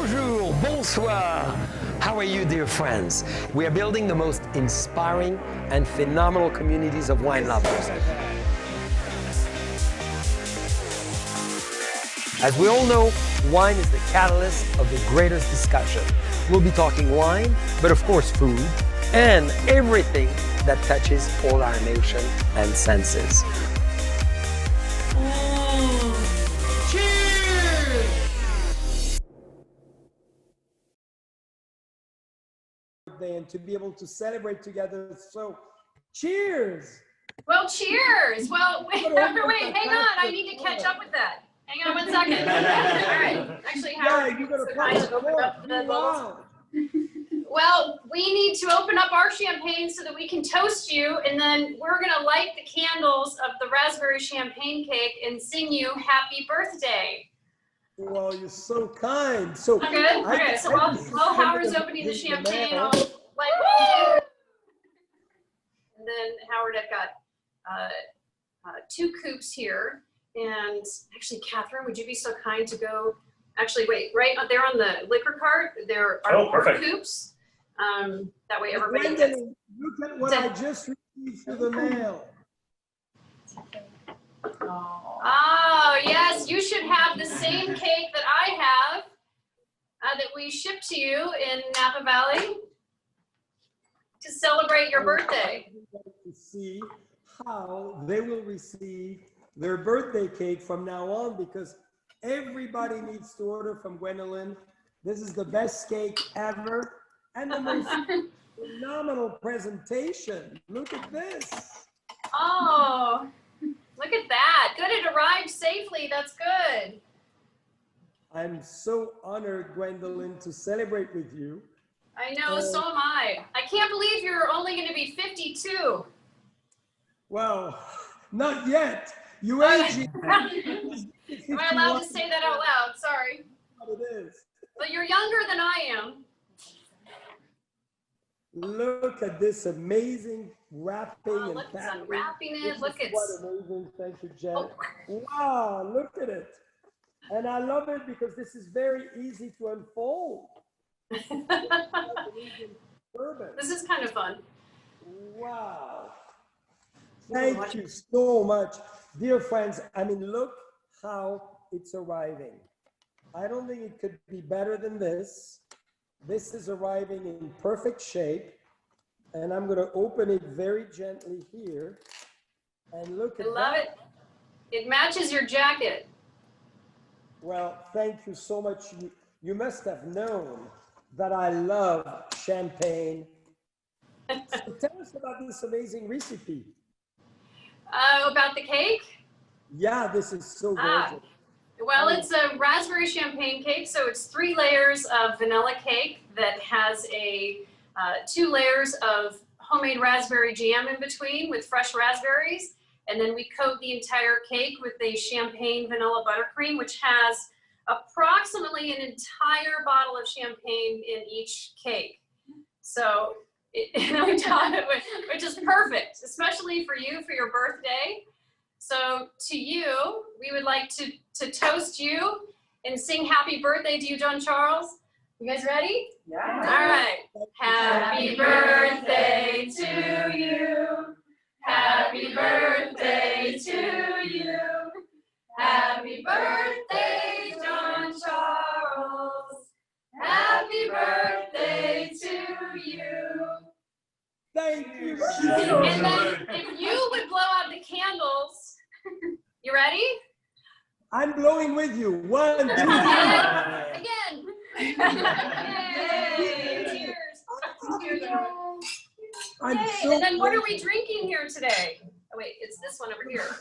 Bonjour, bonsoir. How are you, dear friends? We are building the most inspiring and phenomenal communities of wine lovers. As we all know, wine is the catalyst of the greatest discussion. We'll be talking wine, but of course food, and everything that touches all our emotion and senses. And to be able to celebrate together. So, cheers! Well, cheers! Well, wait, hang on. I need to catch up with that. Hang on 1 second. All right. Actually, Howard, you're going to so kind to open up the bottles. Well, we need to open up our champagne so that we can toast you, and then we're going to light the candles of the raspberry champagne cake and sing you happy birthday. Well, you're so kind. So good? Okay, so while Howard's opening the champagne, I'll light it. And then, Howard, I've got 2 coupes here. And actually, Catherine, would you be so kind to go? Actually, wait, right there on the liquor cart, there are 4 coupes. That way everybody gets. Look at what I just received through the mail. Oh, yes, you should have the same cake that I have that we shipped to you in Napa Valley to celebrate your birthday. To see how they will receive their birthday cake from now on, because everybody needs to order from Gwendolyn. This is the best cake ever, and the most phenomenal presentation. Look at this. Oh, look at that. Good, it arrived safely. That's good. I'm so honored, Gwendolyn, to celebrate with you. I know, so am I. I can't believe you're only going to be 52. Well, not yet. You aging. Am I allowed to say that out loud? Sorry. It is. But you're younger than I am. Look at this amazing wrapping and look, it's packing. unwrapping it. Look, it's what amazing. Thank you, Jen. Wow, look at it. And I love it because this is very easy to unfold. This is kind of fun. Wow. Thank you so much. Dear friends, I mean, look how it's arriving. I don't think it could be better than this. This is arriving in perfect shape. And I'm going to open it very gently here. And look at that. I love it. It matches your jacket. Well, thank you so much. You must have known that I love champagne. So tell us about this amazing recipe. About the cake? Yeah, this is so gorgeous. Well, it's a raspberry champagne cake, so it's 3 layers of vanilla cake that has 2 layers of homemade raspberry jam in between with fresh raspberries, and then we coat the entire cake with a champagne vanilla buttercream, which has approximately an entire bottle of champagne in each cake. So, which is perfect, especially for you for your birthday. So to you, we would like to toast you and sing happy birthday to you, John Charles. You guys ready? Yeah. All right. Happy birthday to you. Happy birthday to you. Happy birthday, John Charles. Happy birthday to you. Thank you. And then if you would blow out the candles, you ready? I'm blowing with you. 1, 2, 3. Again. Yay. Cheers. I'm Yay. so And then what are we drinking here today? Oh, wait, it's this one over here.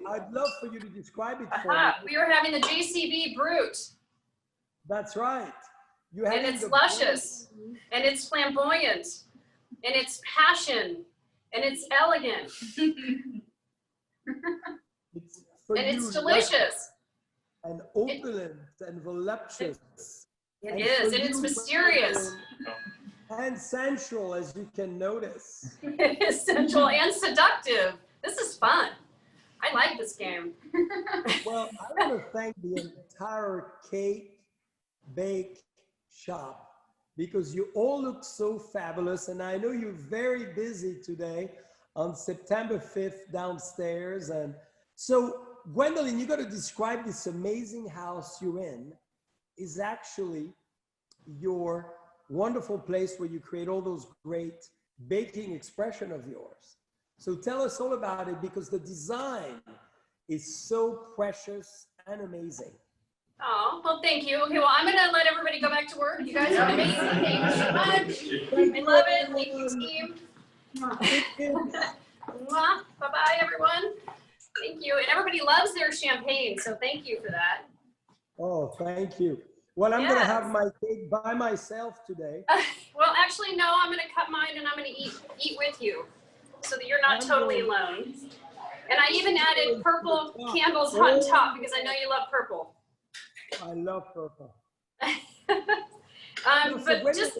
I'd love for you to describe it for me. We are having the JCB Brut. That's right. And it's luscious. And it's flamboyant. And it's passion. And it's elegant. And it's delicious. And opulent and voluptuous. It is, and it's mysterious. And sensual, as you can notice. It is sensual and seductive. This is fun. I like this game. Well, I want to thank the entire cake, bake, shop because you all look so fabulous. And I know you're very busy today on September 5th downstairs. And so, Gwendolyn, you got to describe this amazing house you're in. Is actually your wonderful place where you create all those great baking expression of yours. So tell us all about it because the design is so precious and amazing. Oh, well, thank you. Okay, well, I'm going to let everybody go back to work. You guys are amazing. Thank you so much. I love it. Thank you, team. Mwah. Bye-bye, everyone. Thank you. And everybody loves their champagne, so thank you for that. Oh, thank you. Well, I'm going to have my cake by myself today. Well, actually, no, I'm going to cut mine and I'm going to eat with you so that you're not totally alone. And I even added purple candles on top because I know you love purple. I love purple. But just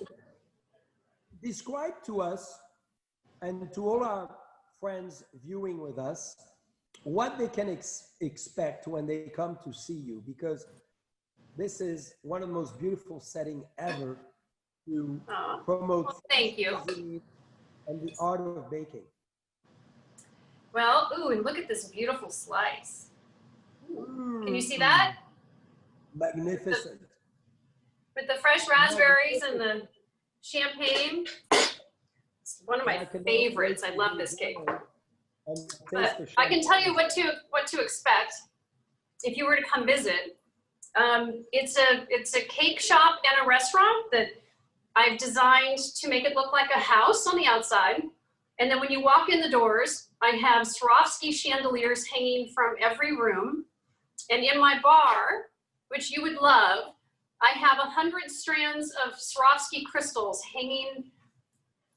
describe to us and to all our friends viewing with us what they can expect when they come to see you, because this is one of the most beautiful settings ever to promote thank you. And the art of baking. Well, ooh, and look at this beautiful slice. Can you see that? Magnificent. With the fresh raspberries and the champagne. It's one of my favorites. I love this cake. But I can tell you what to expect if you were to come visit. It's a cake shop and a restaurant that I've designed to make it look like a house on the outside. And then when you walk in the doors, I have Swarovski chandeliers hanging from every room. And in my bar, which you would love, I have 100 strands of Swarovski crystals hanging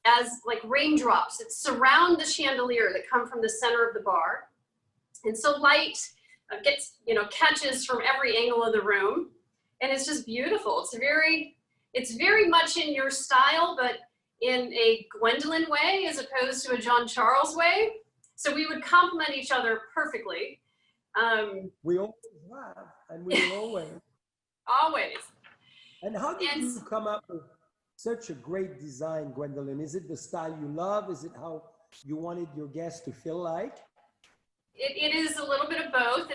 as like raindrops that surround the chandelier that come from the center of the bar. And so light gets, catches from every angle of the room. And it's just beautiful. It's very much in your style, but in a Gwendolyn way as opposed to a John Charles way. So we would complement each other perfectly. We always have, and we will always. Always. And how did you come up with such a great design, Gwendolyn? Is it the style you love? Is it how you wanted your guests to feel like? It is a little bit of both.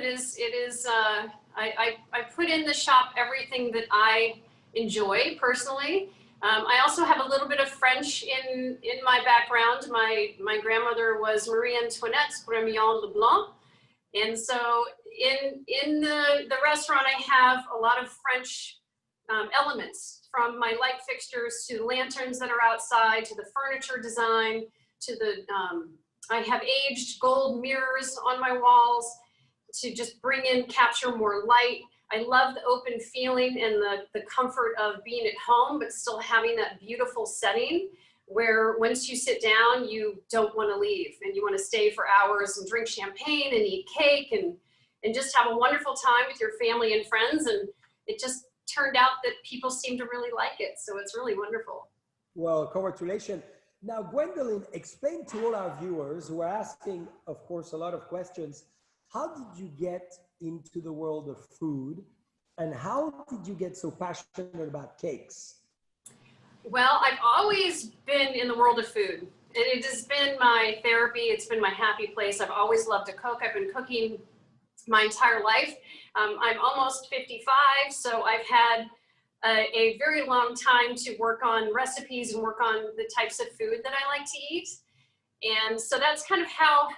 I put in the shop everything that I enjoy personally. I also have a little bit of French in my background. My grandmother was Marie Antoinette Grémillon Leblanc. And so in the restaurant, I have a lot of French elements, from my light fixtures to the lanterns that are outside, to the furniture design, to the, I have aged gold mirrors on my walls to just capture more light. I love the open feeling and the comfort of being at home, but still having that beautiful setting where once you sit down, you don't want to leave and you want to stay for hours and drink champagne and eat cake and just have a wonderful time with your family and friends. And it just turned out that people seem to really like it. So it's really wonderful. Well, congratulations. Now, Gwendolyn, explain to all our viewers who are asking, of course, a lot of questions. How did you get into the world of food, and how did you get so passionate about cakes? Well, I've always been in the world of food. It has been my therapy. It's been my happy place. I've always loved to cook. I've been cooking my entire life. I'm almost 55, so I've had a very long time to work on recipes and work on the types of food that I like to eat. And so that's kind of how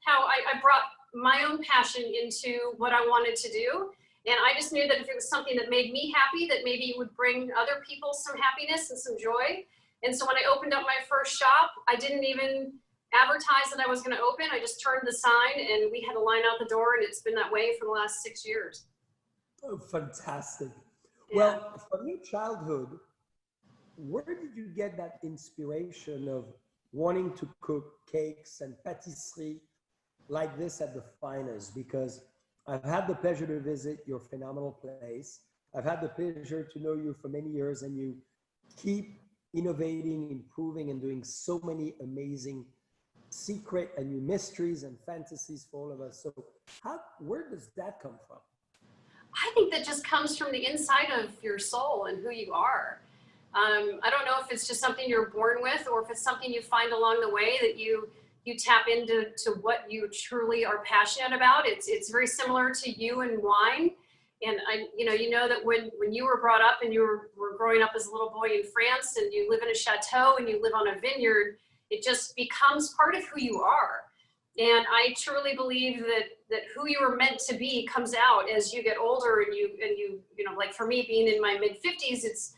I brought my own passion into what I wanted to do. And I just knew that if it was something that made me happy, that maybe it would bring other people some happiness and some joy. And so when I opened up my first shop, I didn't even advertise that I was going to open. I just turned the sign and we had a line out the door, and it's been that way for the last 6 years. Oh, fantastic. Yeah. Well, from your childhood, where did you get that inspiration of wanting to cook cakes and patisserie like this at the finest? Because I've had the pleasure to visit your phenomenal place. I've had the pleasure to know you for many years, and you keep innovating, improving, and doing so many amazing secret and new mysteries and fantasies for all of us. So where does that come from? I think that just comes from the inside of your soul and who you are. I don't know if it's just something you're born with or if it's something you find along the way that you tap into what you truly are passionate about. It's very similar to you and wine. And you know that when you were brought up and you were growing up as a little boy in France and you live in a chateau and you live on a vineyard, it just becomes part of who you are. And I truly believe that who you were meant to be comes out as you get older and you know, like for me being in my mid 50s,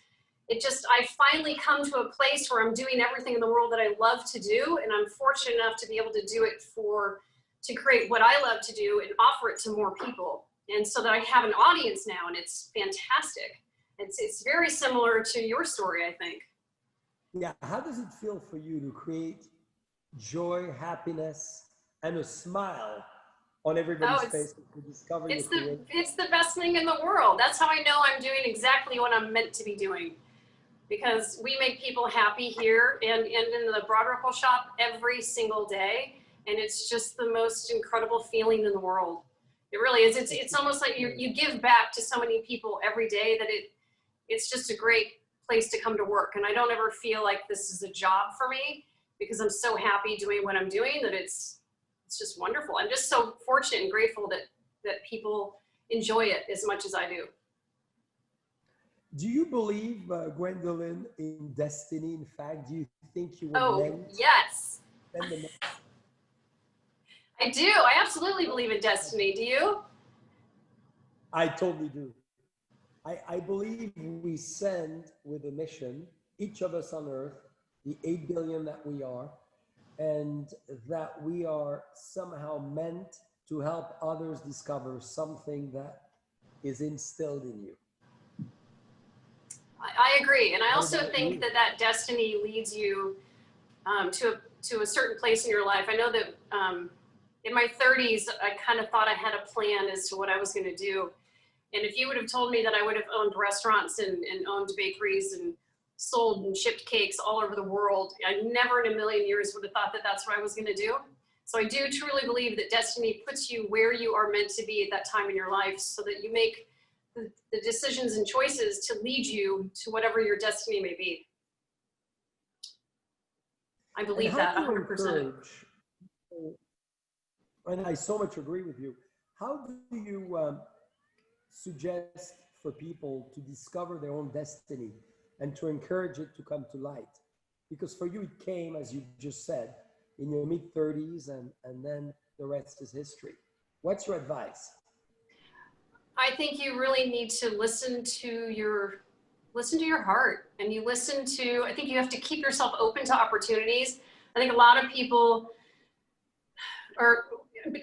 I finally come to a place where I'm doing everything in the world that I love to do. And I'm fortunate enough to be able to do it to create what I love to do and offer it to more people. And so that I have an audience now, and it's fantastic. It's very similar to your story, I think. Yeah, how does it feel for you to create joy, happiness, and a smile on everybody's face to discover your creation? It's the best thing in the world. That's how I know I'm doing exactly what I'm meant to be doing. Because we make people happy here and in the Buttercream shop every single day. And it's just the most incredible feeling in the world. It really is. It's almost like you give back to so many people every day that it's just a great place to come to work. And I don't ever feel like this is a job for me because I'm so happy doing what I'm doing that it's just wonderful. I'm just so fortunate and grateful that people enjoy it as much as I do. Do you believe, Gwendolyn, in destiny? In fact, do you think you were meant? Yes. I do. I absolutely believe in destiny. Do you? I totally do. I believe we send with a mission, each of us on Earth, the 8 billion that we are, and that we are somehow meant to help others discover something that is instilled in you. I agree. And I also think that destiny leads you to a certain place in your life. I know that in my 30s, I kind of thought I had a plan as to what I was going to do. And if you would have told me that I would have owned restaurants and owned bakeries and sold and shipped cakes all over the world, I never in a million years would have thought that that's what I was going to do. So I do truly believe that destiny puts you where you are meant to be at that time in your life so that you make the decisions and choices to lead you to whatever your destiny may be. I believe that 100%. And I so much agree with you. How do you suggest for people to discover their own destiny and to encourage it to come to light? Because for you, it came, as you just said, in your mid-30s, and then the rest is history. What's your advice? I think you really need to listen to your heart, and I think you have to keep yourself open to opportunities. I think a lot of people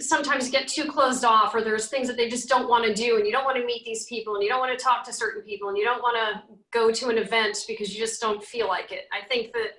sometimes get too closed off, or there's things that they just don't want to do, and you don't want to meet these people, and you don't want to talk to certain people, and you don't want to go to an event because you just don't feel like it. I think that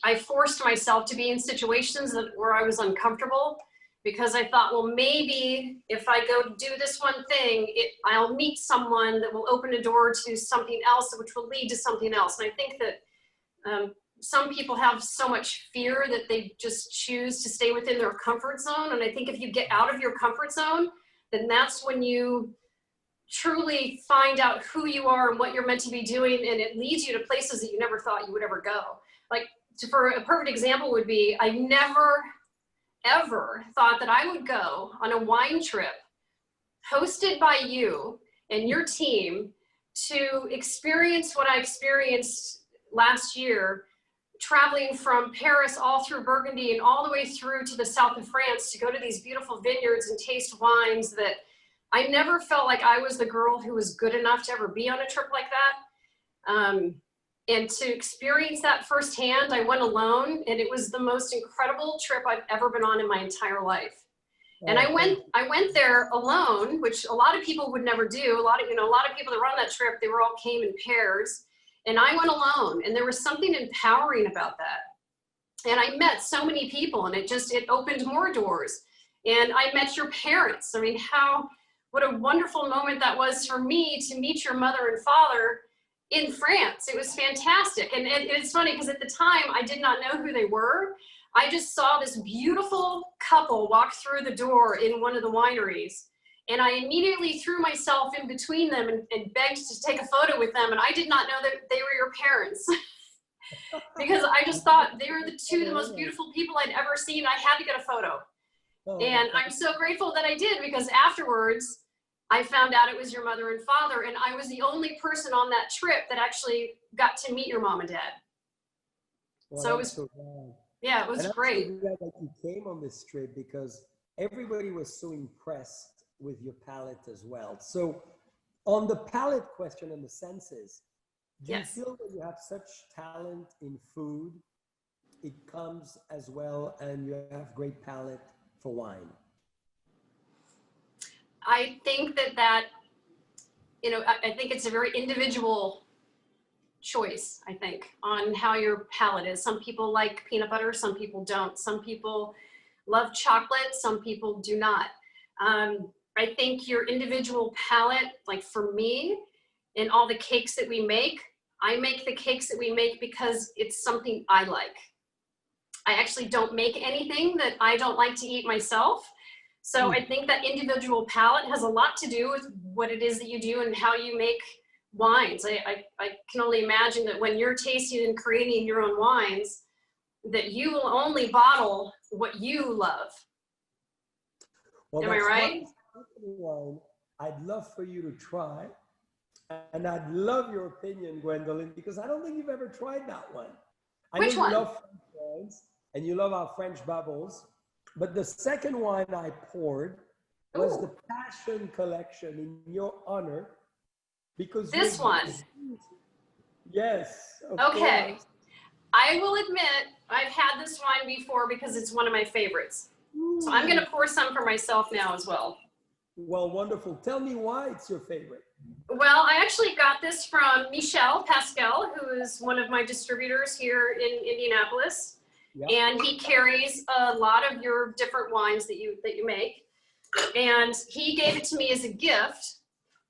I forced myself to be in situations where I was uncomfortable because I thought, well, maybe if I go do this one thing, I'll meet someone that will open a door to something else, which will lead to something else. And I think that some people have so much fear that they just choose to stay within their comfort zone. And I think if you get out of your comfort zone, then that's when you truly find out who you are and what you're meant to be doing. And it leads you to places that you never thought you would ever go. Like, for a perfect example would be, I never, ever thought that I would go on a wine trip hosted by you and your team to experience what I experienced last year, traveling from Paris all through Burgundy and all the way through to the south of France to go to these beautiful vineyards and taste wines that I never felt like I was the girl who was good enough to ever be on a trip like that. And to experience that firsthand, I went alone, and it was the most incredible trip I've ever been on in my entire life. And I went there alone, which a lot of people would never do. A lot of people that were on that trip, they all came in pairs, and I went alone, and there was something empowering about that. And I met so many people, and it opened more doors. And I met your parents. I mean, what a wonderful moment that was for me to meet your mother and father in France. It was fantastic. And it's funny because at the time I did not know who they were. I just saw this beautiful couple walk through the door in one of the wineries. And I immediately threw myself in between them and begged to take a photo with them. And I did not know that they were your parents because I just thought they were the most beautiful people I'd ever seen. I had to get a photo. And I'm so grateful that I did, because afterwards I found out it was your mother and father, and I was the only person on that trip that actually got to meet your mom and dad. Well, So it was, yeah, it was great. I'm so glad that you came on this trip, because everybody was so impressed with your palate as well. So on the palate question and the senses, do you feel that you have such talent in food, it comes as well, and you have great palate for wine? I think that, you know, I think it's a very individual choice, I think, on how your palate is. Some people like peanut butter, some people don't. Some people love chocolate, some people do not. I think your individual palate, like for me, in all the cakes that we make, I make the cakes that we make because it's something I like. I actually don't make anything that I don't like to eat myself. So I think that individual palate has a lot to do with what it is that you do and how you make wines. I can only imagine that when you're tasting and creating your own wines, that you will only bottle what you love. Well, am I right? Wine I'd love for you to try. And I'd love your opinion, Gwendolyn, because I don't think you've ever tried that one. Which one? You love French wines and you love our French bubbles. But the second wine I poured was the Passion Collection in your honor. Because this one. Yes. Okay. Course. I will admit I've had this wine before because it's one of my favorites. So I'm going to pour some for myself now as well. Well, wonderful. Tell me why it's your favorite. Well, I actually got this from Michel Pascal, who is one of my distributors here in Indianapolis. Yep. And he carries a lot of your different wines that you make. And he gave it to me as a gift.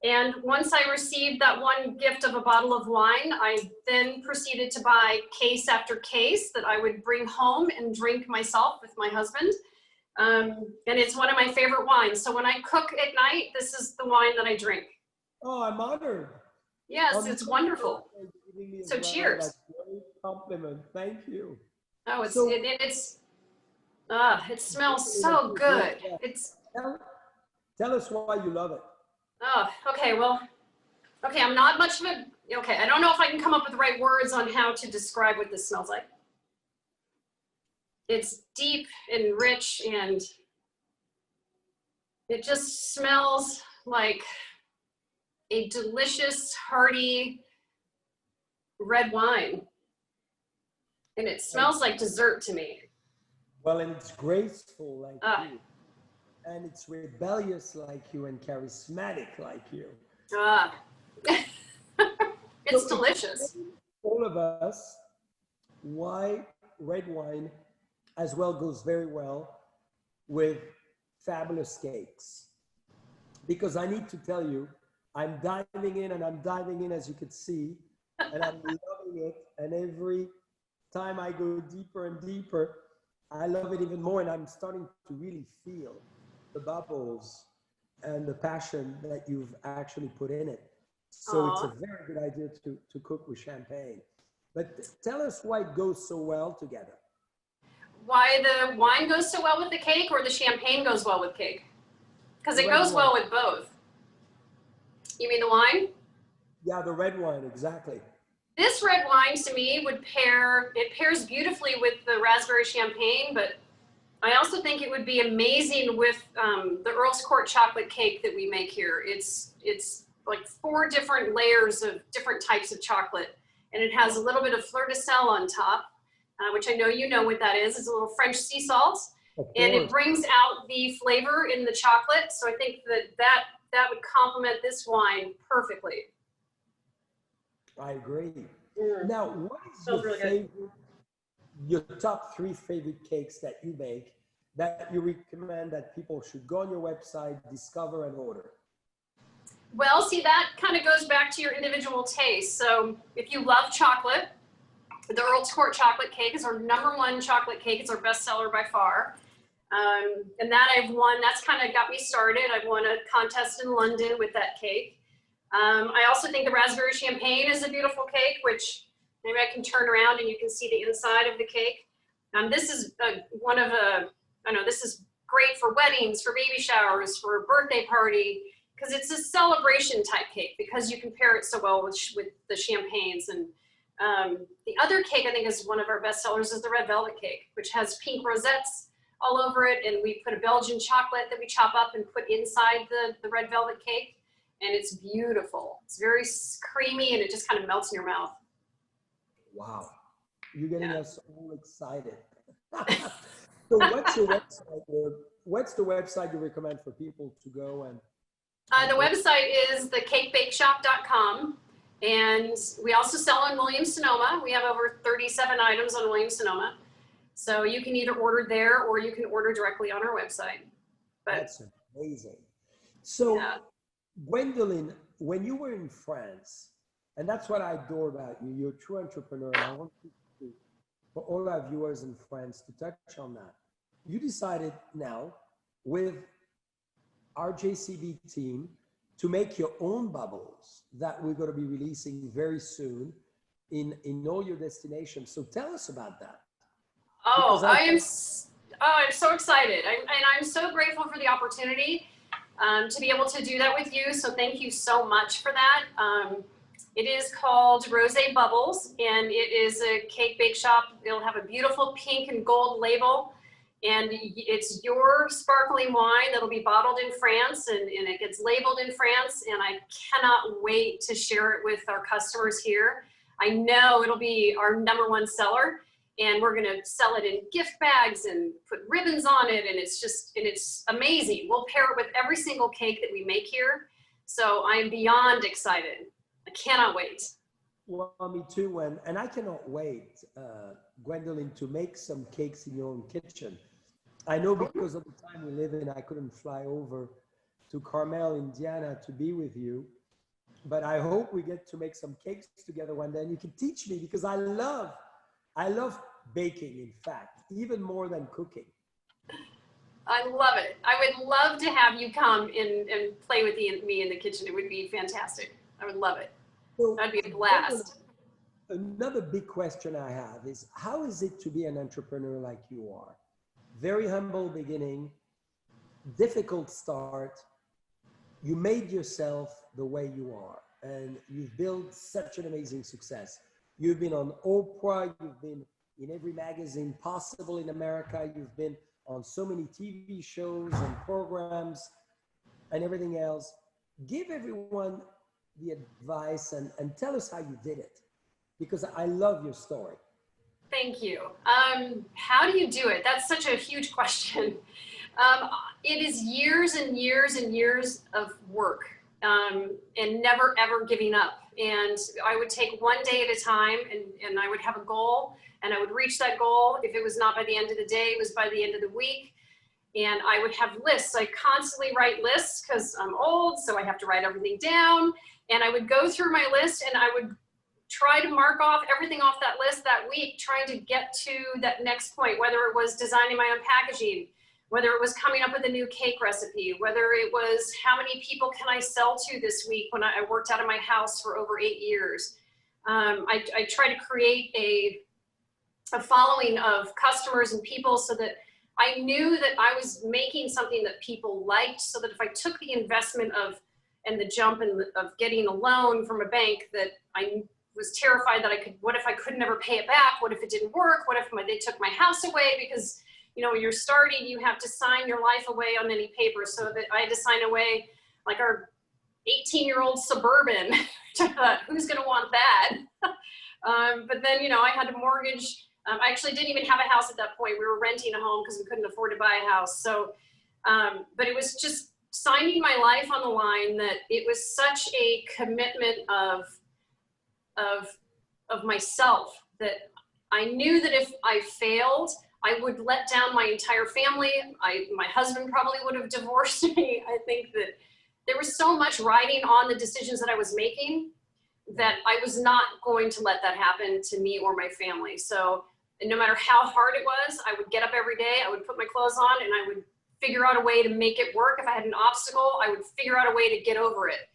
And once I received that one gift of a bottle of wine, I then proceeded to buy case after case that I would bring home and drink myself with my husband. And it's one of my favorite wines. So when I cook at night, this is the wine that I drink. Oh, I'm honored. Yes, it's wonderful. So cheers. That's a great compliment. Thank you. Oh, it smells so good. Tell us why you love it. Oh, okay. Well, okay. I'm not much of a, okay. I don't know if I can come up with the right words on how to describe what this smells like. It's deep and rich, and it just smells like a delicious, hearty red wine. And it smells like dessert to me. Well, and it's graceful like you. And it's rebellious like you and charismatic like you. It's delicious. All of us, why red wine as well goes very well with fabulous cakes. Because I need to tell you, I'm diving in as you could see, and I'm loving it. And every time I go deeper and deeper, I love it even more. And I'm starting to really feel the bubbles and the passion that you've actually put in it. So It's a very good idea to cook with champagne. But tell us why it goes so well together. Why the wine goes so well with the cake, or the champagne goes well with cake? Because it goes well with both. You mean the wine? Yeah, the red wine, exactly. This red wine to me it pairs beautifully with the raspberry champagne, but I also think it would be amazing with the Earl's Court chocolate cake that we make here. It's like 4 different layers of different types of chocolate, and it has a little bit of fleur de sel on top, which I know you know what that is. It's a little French sea salt, and it brings out the flavor in the chocolate. So I think that would complement this wine perfectly. I agree. Now, what is your top 3 favorite cakes that you make that you recommend that people should go on your website, discover, and order? Well, see, that kind of goes back to your individual taste. So if you love chocolate, the Earl's Court chocolate cake is our #1 chocolate cake. It's our best seller by far. And that I've won, that's kind of got me started. I've won a contest in London with that cake. I also think the raspberry champagne is a beautiful cake, which maybe I can turn around and you can see the inside of the cake. This is I know this is great for weddings, for baby showers, for a birthday party, because it's a celebration type cake because you can pair it so well with the champagnes. And the other cake I think is one of our best sellers is the red velvet cake, which has pink rosettes all over it. And we put a Belgian chocolate that we chop up and put inside the red velvet cake. And it's beautiful. It's very creamy and it just kind of melts in your mouth. Wow. You're getting us all excited. So what's your website? What's the website you recommend for people to go and? The website is thecakebakeshop.com. And we also sell on Williams-Sonoma. We have over 37 items on Williams-Sonoma. So you can either order there or you can order directly on our website. But that's amazing. So Gwendolyn, when you were in France, and that's what I adore about you, you're a true entrepreneur. And I want you to, for all our viewers in France to touch on that. You decided now with our JCB team to make your own bubbles that we're going to be releasing very soon in all your destinations. So tell us about that. Oh, I'm so excited. I'm so grateful for the opportunity to be able to do that with you. So thank you so much for that. It is called Rosé Bubbles, and it is a cake bake shop. It'll have a beautiful pink and gold label, and it's your sparkling wine that'll be bottled in France, and it gets labeled in France, and I cannot wait to share it with our customers here. I know it'll be our #1 seller, and we're gonna sell it in gift bags and put ribbons on it, and it's amazing. We'll pair it with every single cake that we make here, so I am beyond excited. I cannot wait. Well, me too, and I cannot wait, Gwendolyn, to make some cakes in your own kitchen. I know because of the time we live in, I couldn't fly over to Carmel, Indiana to be with you, but I hope we get to make some cakes together one day and you can teach me because I love baking, in fact, even more than cooking. I love it. I would love to have you come in and play with me in the kitchen. It would be fantastic. I would love it. So, that'd be a blast. Another big question I have is, how is it to be an entrepreneur like you are? Very humble beginning, difficult start. You made yourself the way you are, and you've built such an amazing success. You've been on Oprah, you've been in every magazine possible in America, you've been on so many TV shows and programs and everything else. Give everyone the advice and tell us how you did it, because I love your story. Thank you. How do you do it? That's such a huge question. It is years and years and years of work and never ever giving up. And I would take one day at a time, and I would have a goal, and I would reach that goal. If it was not by the end of the day, it was by the end of the week. And I would have lists. I constantly write lists because I'm old, so I have to write everything down. And I would go through my list and I would try to mark off everything off that list that week, trying to get to that next point, whether it was designing my own packaging, whether it was coming up with a new cake recipe, whether it was how many people can I sell to this week when I worked out of my house for over 8 years. I try to create a following of customers and people so that I knew that I was making something that people liked, so that if I took the investment and the jump of getting a loan from a bank, that I was terrified that what if I could never pay it back? What if it didn't work? What if they took my house away? Because, you know, when you're starting, you have to sign your life away on any paper. So that I had to sign away like our 18-year-old Suburban. Who's going to want that? But then, you know, I had to mortgage. I actually didn't even have a house at that point. We were renting a home because we couldn't afford to buy a house. So, but it was just signing my life on the line, that it was such a commitment of myself, that I knew that if I failed, I would let down my entire family. My husband probably would have divorced me. I think that there was so much riding on the decisions that I was making that I was not going to let that happen to me or my family. So And no matter how hard it was, I would get up every day, I would put my clothes on, and I would figure out a way to make it work. If I had an obstacle, I would figure out a way to get over it.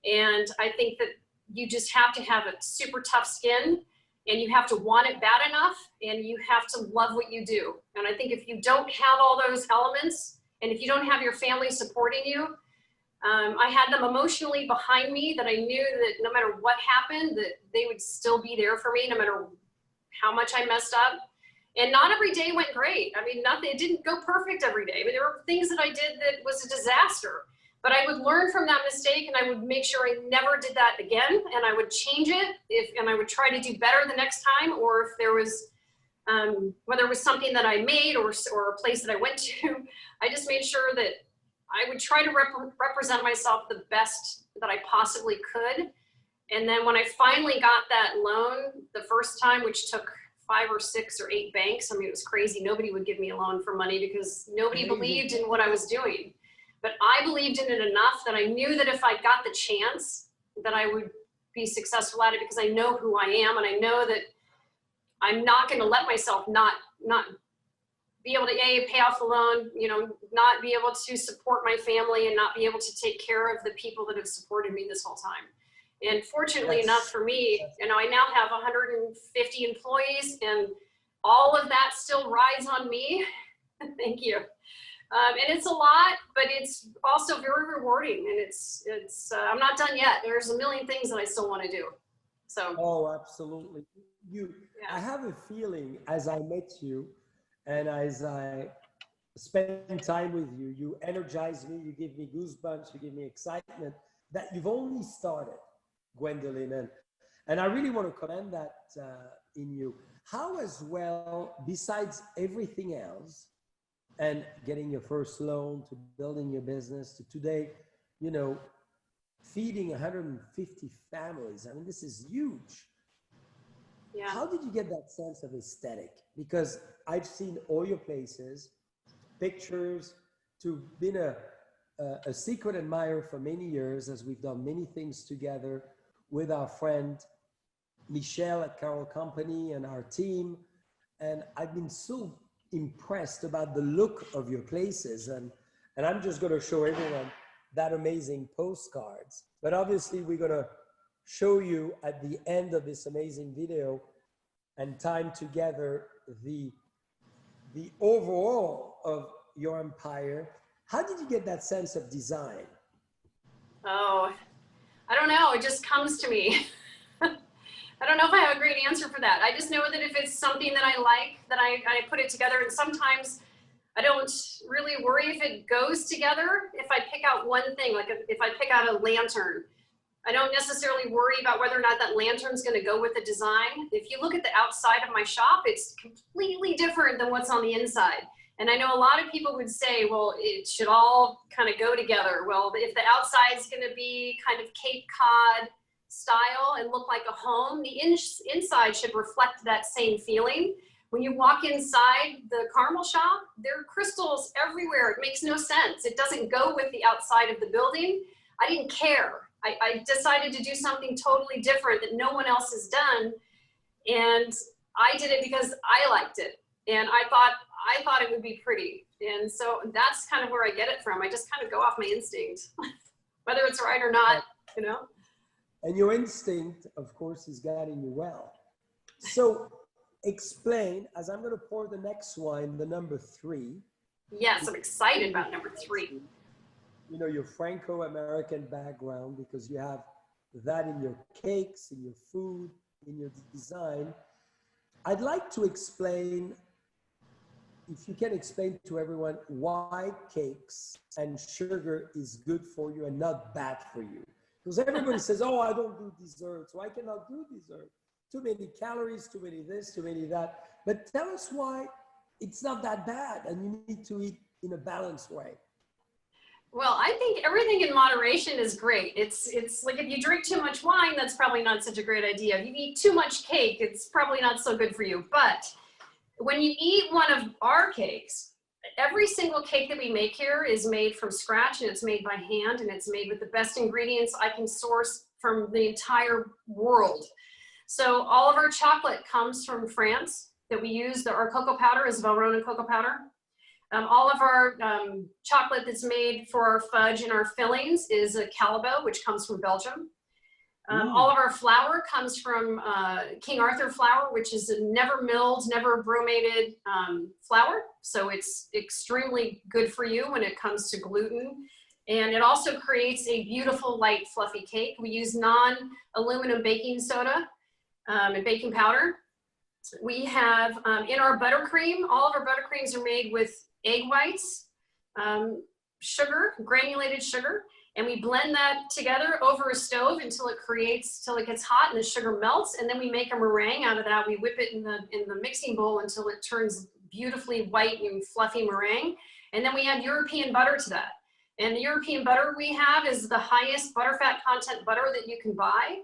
And I think that you just have to have a super tough skin, and you have to want it bad enough, and you have to love what you do. And I think if you don't have all those elements, and if you don't have your family supporting you, I had them emotionally behind me, that I knew that no matter what happened, that they would still be there for me, no matter how much I messed up. And not every day went great. I mean, it didn't go perfect every day. I mean, there were things that I did that was a disaster, but I would learn from that mistake, and I would make sure I never did that again. And I would change it and I would try to do better the next time. Or if there was, whether it was something that I made or a place that I went to, I just made sure that I would try to represent myself the best that I possibly could. And then when I finally got that loan the first time, which took 5 or 6 or 8 banks, I mean, it was crazy. Nobody would give me a loan for money because nobody believed in what I was doing. But I believed in it enough that I knew that if I got the chance, that I would be successful at it, because I know who I am, and I know that I'm not going to let myself not be able to pay off the loan, you know, not be able to support my family, and not be able to take care of the people that have supported me this whole time. And fortunately enough for me, you know, I now have 150 employees, and all of that still rides on me. Thank you. And it's a lot, but it's also very rewarding, and it's I'm not done yet. There's a million things that I still want to do. So. Oh, absolutely. I have a feeling, as I met you and as I spend time with you, you energize me, you give me goosebumps, you give me excitement, that you've only started, Gwendolyn. And I really want to commend that in you. How as well, besides everything else, and getting your first loan, to building your business, to today, you know, feeding 150 families. I mean, this is huge. Yeah. How did you get that sense of aesthetic? Because I've seen all your places, pictures, to been a secret admirer for many years, as we've done many things together with our friend Michelle at Carroll Company and our team. And I've been so impressed about the look of your places. And I'm just going to show everyone that amazing postcards. But obviously we're going to show you at the end of this amazing video and time together the overall of your empire. How did you get that sense of design? Oh, I don't know. It just comes to me. I don't know if I have a great answer for that. I just know that if it's something that I like, that I put it together. And sometimes I don't really worry if it goes together. If I pick out one thing, like if I pick out a lantern, I don't necessarily worry about whether or not that lantern's going to go with the design. If you look at the outside of my shop, it's completely different than what's on the inside. And I know a lot of people would say, well, it should all kind of go together. Well, if the outside's going to be kind of Cape Cod style and look like a home, the inside should reflect that same feeling. When you walk inside the caramel shop, there are crystals everywhere. It makes no sense. It doesn't go with the outside of the building. I didn't care. I decided to do something totally different that no one else has done. And I did it because I liked it. And I thought it would be pretty. And so that's kind of where I get it from. I just kind of go off my instinct, whether it's right or not, you know? And your instinct, of course, is guiding you well. So explain, as I'm going to pour the next wine, the number 3. Yes, I'm excited about number 3. You know, your Franco-American background, because you have that in your cakes, in your food, in your design. I'd like to explain, if you can explain to everyone, why cakes and sugar is good for you and not bad for you. Because everybody says, oh, I don't do desserts, so I cannot do dessert. Too many calories, too many this, too many that. But tell us why it's not that bad and you need to eat in a balanced way. Well, I think everything in moderation is great. It's like if you drink too much wine, that's probably not such a great idea. If you eat too much cake, it's probably not so good for you. But when you eat one of our cakes, every single cake that we make here is made from scratch, and it's made by hand, and it's made with the best ingredients I can source from the entire world. So all of our chocolate comes from France. that we use. Our cocoa powder is Valrhona cocoa powder. All of our chocolate that's made for our fudge and our fillings is a Callebaut, which comes from Belgium. All of our flour comes from King Arthur flour, which is a never milled, never bromated flour. So it's extremely good for you when it comes to gluten. And it also creates a beautiful, light, fluffy cake. We use non-aluminum baking soda and baking powder. We have in our buttercream, all of our buttercreams are made with egg whites, sugar, granulated sugar. And we blend that together over a stove until it gets hot and the sugar melts. And then we make a meringue out of that. We whip it in the mixing bowl until it turns beautifully white and fluffy meringue. And then we add European butter to that. And the European butter we have is the highest butterfat content butter that you can buy.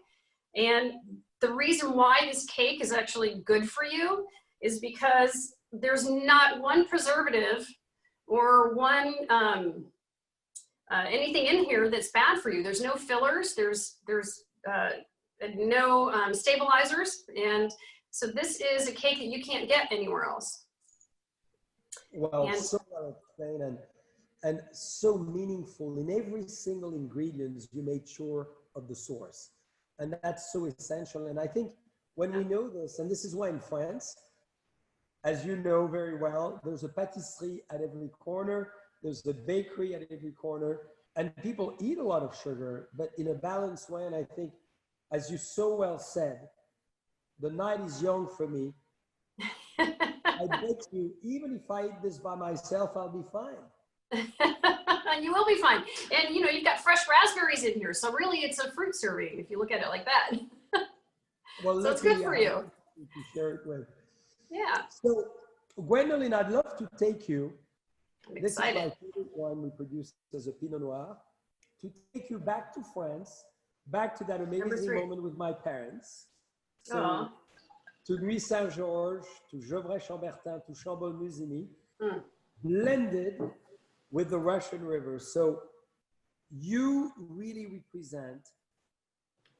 And the reason why this cake is actually good for you is because there's not one preservative or one anything in here that's bad for you. There's no fillers, there's no stabilizers, and so this is a cake that you can't get anywhere else. Well, so well explained and so meaningful. In every single ingredient, you made sure of the source, and that's so essential. And I think when we know this, and this is why in France, as you know very well, there's a patisserie at every corner. There's a bakery at every corner, and people eat a lot of sugar, but in a balanced way. And I think, as you so well said, the night is young for me. I bet you, even if I eat this by myself, I'll be fine. You will be fine. And you know, you've got fresh raspberries in here. So really it's a fruit serving if you look at it like that. Well, so it's good for you. To share it with. Yeah. So Gwendolyn, I'd love to take you. I'm This excited. is my favorite wine we produce as a Pinot Noir. To take you back to France, back to that amazing moment with my parents. So to Nuit Saint-Georges, to Gevrey-Chambertin, to Chambon-Musigny, blended with the Russian River. So you really represent,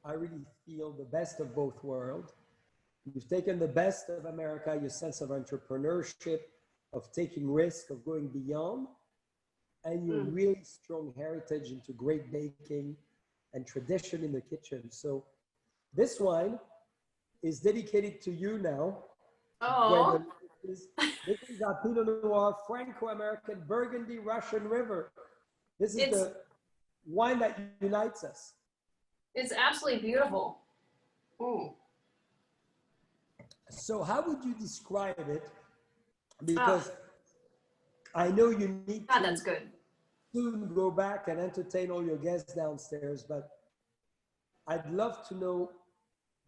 I really feel, the best of both worlds. You've taken the best of America, your sense of entrepreneurship, of taking risk, of going beyond, and your really strong heritage into great baking and tradition in the kitchen. So this wine is dedicated to you now. Oh. This is our Pinot Noir, Franco-American, Burgundy, Russian River. This is the wine that unites us. It's absolutely beautiful. Ooh. So how would you describe it? Because I know you need to that's good. soon go back and entertain all your guests downstairs, but I'd love to know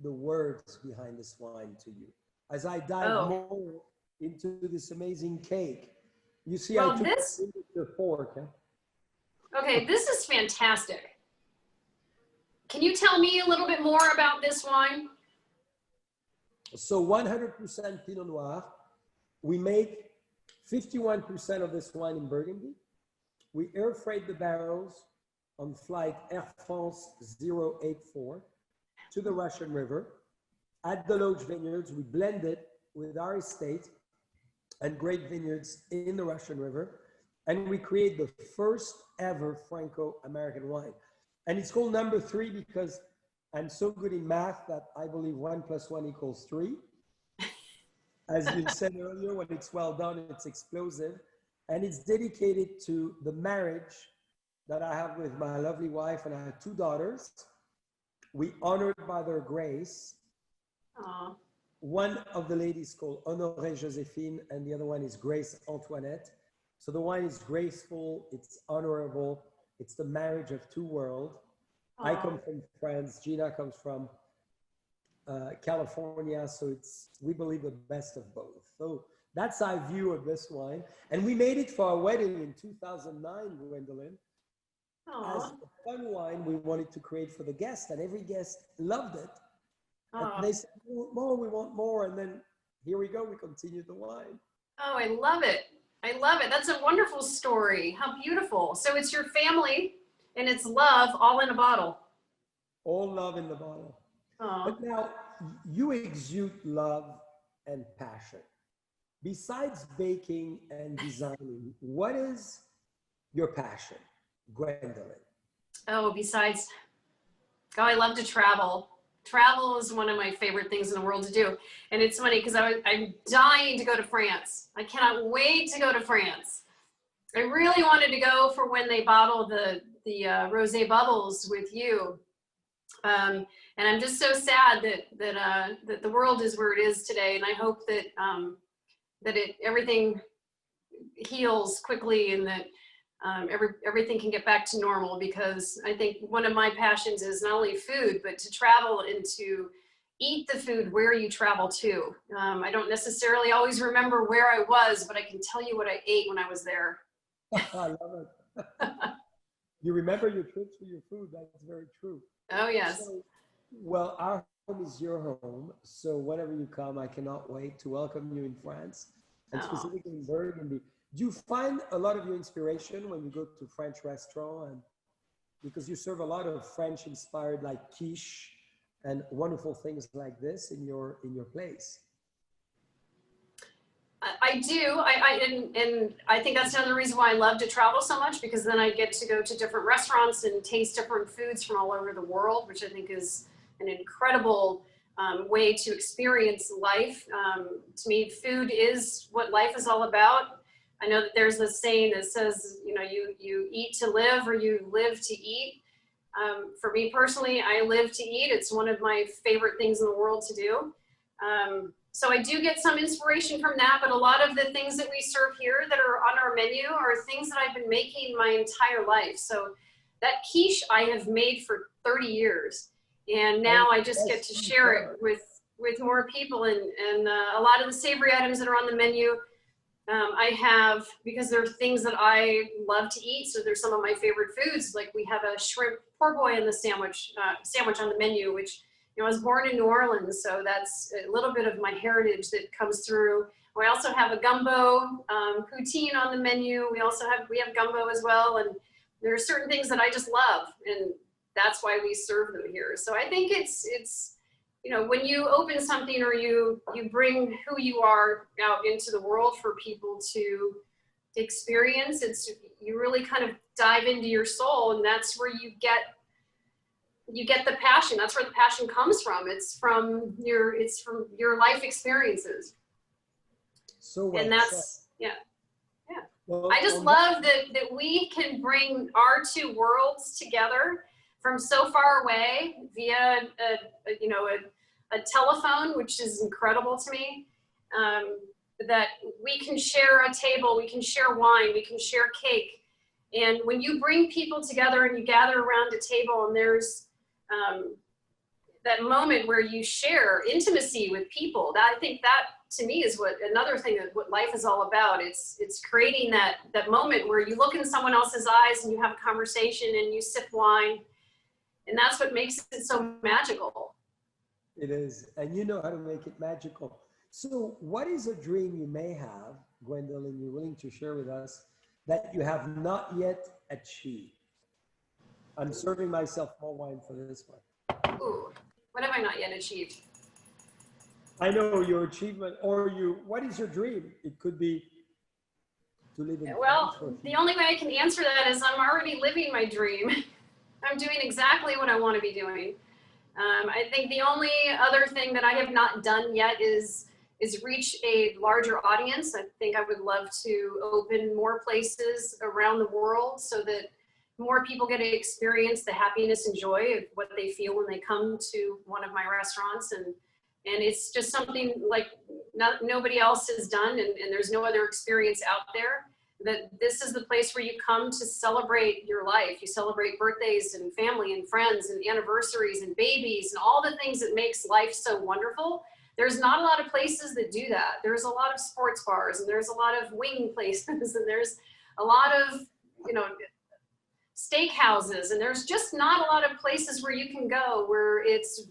the words behind this wine to you. As I dive more into this amazing cake. You see, I took the fork. Huh? Okay, this is fantastic. Can you tell me a little bit more about this wine? So 100% Pinot Noir. We make 51% of this wine in Burgundy. We air freight the barrels on flight Air France 084 to the Russian River. At the Loge Vineyards, we blend it with our estate and great vineyards in the Russian River. And we create the first ever Franco-American wine. And it's called number 3 because I'm so good in math that I believe 1 + 1 = 3. As you said earlier, when it's well done, it's explosive. And it's dedicated to the marriage that I have with my lovely wife, and I have 2 daughters. We honored by their grace. Aww. One of the ladies called Honorée Joséphine, and the other one is Grace Antoinette. So the wine is graceful, it's honorable, it's the marriage of 2 worlds. I come from France, Gina comes from California, so we believe the best of both. So that's our view of this wine. And we made it for our wedding in 2009, Gwendolyn. As a fun wine we wanted to create for the guests, and every guest loved it. And they said, we want more, we want more. And then here we go, we continued the wine. Oh, I love it. I love it. That's a wonderful story. How beautiful. So it's your family and it's love all in a bottle. All love in the bottle. But now you exude love and passion. Besides baking and designing, what is your passion, Gwendolyn? Oh, besides, oh, I love to travel. Travel is one of my favorite things in the world to do. And it's funny because I'm dying to go to France. I cannot wait to go to France. I really wanted to go for when they bottle the rosé bubbles with you. And I'm just so sad that the world is where it is today. And I hope that everything heals quickly and that everything can get back to normal, because I think one of my passions is not only food, but to travel and to eat the food where you travel to. I don't necessarily always remember where I was, but I can tell you what I ate when I was there. I love it. You remember your trips with your food. That's very true. Oh, yes. So, well, our home is your home. So whenever you come, I cannot wait to welcome you in France, and specifically in Burgundy. Do you find a lot of your inspiration when you go to French restaurant, and because you serve a lot of French inspired like quiche and wonderful things like this in your place? I do. And I think that's another reason why I love to travel so much, because then I get to go to different restaurants and taste different foods from all over the world, which I think is an incredible way to experience life. To me, food is what life is all about. I know that there's this saying that says, you know, you eat to live, or you live to eat. For me personally, I live to eat. It's one of my favorite things in the world to do. So I do get some inspiration from that, but a lot of the things that we serve here that are on our menu are things that I've been making my entire life. So that quiche I have made for 30 years, and now I just get to share it with more people, and a lot of the savory items that are on the menu, I have, because they're things that I love to eat. So there's some of my favorite foods, like we have a shrimp poor boy in the sandwich on the menu, which, you know, I was born in New Orleans, so that's a little bit of my heritage that comes through. We also have a gumbo poutine on the menu. We have gumbo as well, and there are certain things that I just love, and that's why we serve them here. So I think it's you know, when you open something, or you bring who you are out into the world for people to experience, you really kind of dive into your soul, and that's where you get the passion. That's where the passion comes from. It's from your life experiences. So well, and that's yeah. Well, I just love that we can bring our two worlds together from so far away via a telephone, which is incredible to me. That we can share a table, we can share wine, we can share cake. And when you bring people together and you gather around a table, and there's that moment where you share intimacy with people, I think that to me is another thing that what life is all about. It's creating that moment where you look in someone else's eyes and you have a conversation and you sip wine, and that's what makes it so magical. It is, and you know how to make it magical. So what is a dream you may have, Gwendolyn, you're willing to share with us, that you have not yet achieved? I'm serving myself more wine for this one. Ooh, what have I not yet achieved? I know your achievement, or what is your dream? It could be to live in Well, the only way I can answer that is I'm already living my dream. I'm doing exactly what I want to be doing. I think the only other thing that I have not done yet is reach a larger audience. I think I would love to open more places around the world so that more people get to experience the happiness and joy of what they feel when they come to one of my restaurants. And it's just something like nobody else has done, and there's no other experience out there. That this is the place where you come to celebrate your life. You celebrate birthdays and family and friends and anniversaries and babies and all the things that makes life so wonderful. There's not a lot of places that do that. There's a lot of sports bars, and there's a lot of wing places, and there's a lot of, you know, steakhouses, and there's just not a lot of places where you can go where it's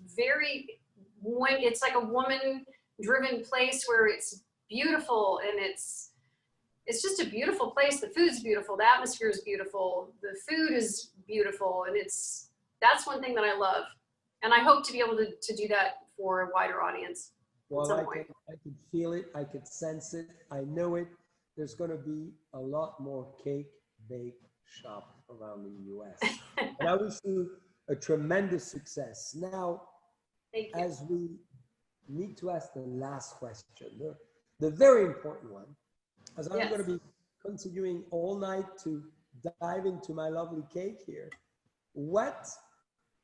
like a woman-driven place where it's beautiful, and it's just a beautiful place. The food's beautiful, the atmosphere is beautiful, the food is beautiful, and that's one thing that I love. And I hope to be able to do that for a wider audience. Well, some I point. can feel it. I could sense it. I know it. There's going to be a lot more cake bake shop around the U.S. And I wish you a tremendous success. Now, Thank you. as we need to ask the last question, the very important one, as I'm Yes. going to be continuing all night to dive into my lovely cake here, what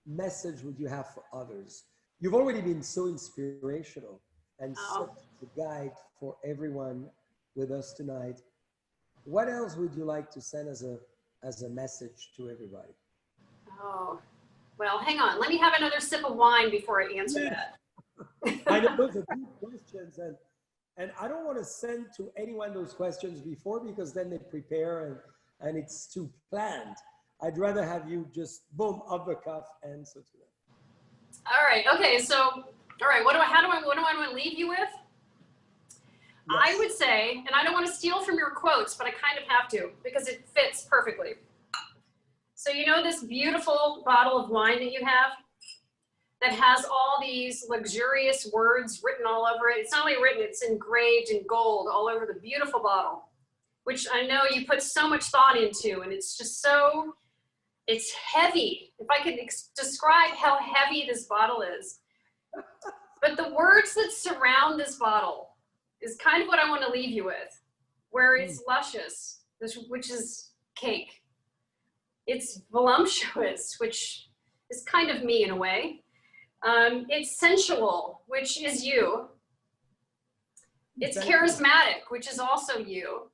message would you have for others? You've already been so inspirational and Oh. such a guide for everyone with us tonight. What else would you like to send as a message to everybody? Oh, well, hang on. Let me have another sip of wine before I answer that. I know those are deep questions, and I don't want to send to anyone those questions before, because then they prepare and it's too planned. I'd rather have you just boom, off the cuff answer to them. All right. Okay. So, all right. What do I want to leave you with? I Yes. would say, and I don't want to steal from your quotes, but I kind of have to because it fits perfectly. So you know this beautiful bottle of wine that you have that has all these luxurious words written all over it. It's not only written, it's engraved in gold all over the beautiful bottle, which I know you put so much thought into, and it's just so, it's heavy. If I could describe how heavy this bottle is. But the words that surround this bottle is kind of what I want to leave you with, where it's luscious, which is cake. It's voluptuous, which is kind of me in a way. It's sensual, which is you. It's charismatic, which is also you.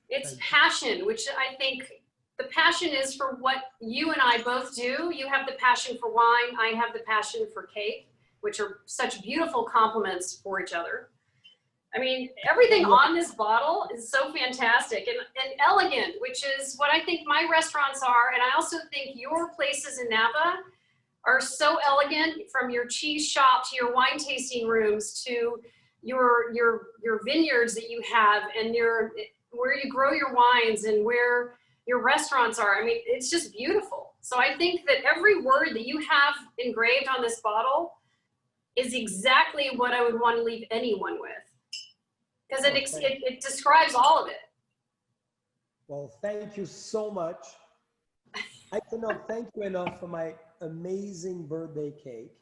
It's passion, which I think the passion is for what you and I both do. You have the passion for wine. I have the passion for cake, which are such beautiful complements for each other. I mean, everything on this bottle is so fantastic and elegant, which is what I think my restaurants are. And I also think your places in Napa are so elegant, from your cheese shop to your wine tasting rooms to your vineyards that you have, and where you grow your wines and where your restaurants are. I mean, it's just beautiful. So I think that every word that you have engraved on this bottle is exactly what I would want to leave anyone with. Because it describes all of it. Well, thank you so much. I cannot thank you enough for my amazing birthday cake.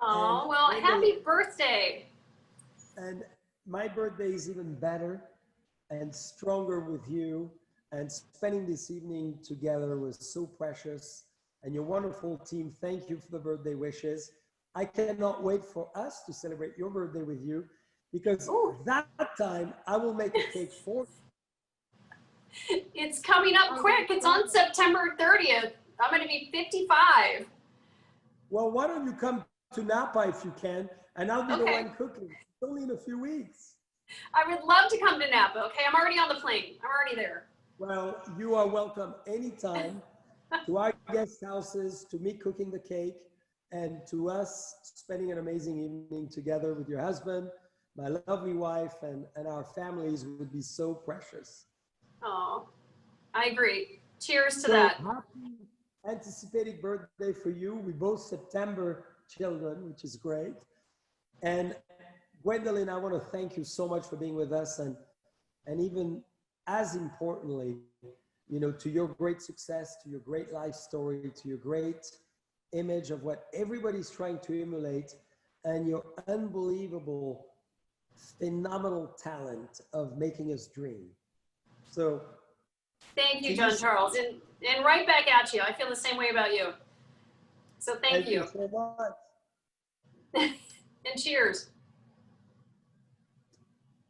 Oh, well, happy birthday. And my birthday is even better and stronger with you. And spending this evening together was so precious. And your wonderful team, thank you for the birthday wishes. I cannot wait for us to celebrate your birthday with you, because that time I will make a cake for you. It's coming up quick. It's on September 30th. I'm going to be 55. Well, why don't you come to Napa if you can, and I'll be the one cooking. It's only in a few weeks. I would love to come to Napa. Okay, I'm already on the plane. I'm already there. Well, you are welcome anytime to our guest houses, to me cooking the cake, and to us spending an amazing evening together with your husband, my lovely wife, and our families would be so precious. Oh, I agree. Cheers to So that. happy anticipated birthday for you. We both September children, which is great. And Gwendolyn, I want to thank you so much for being with us, and even as importantly, you know, to your great success, to your great life story, to your great image of what everybody's trying to emulate, and your unbelievable, phenomenal talent of making us dream. So thank you, John Charles, and right back at you. I feel the same way about you. So thank you. Thank you so much. And cheers.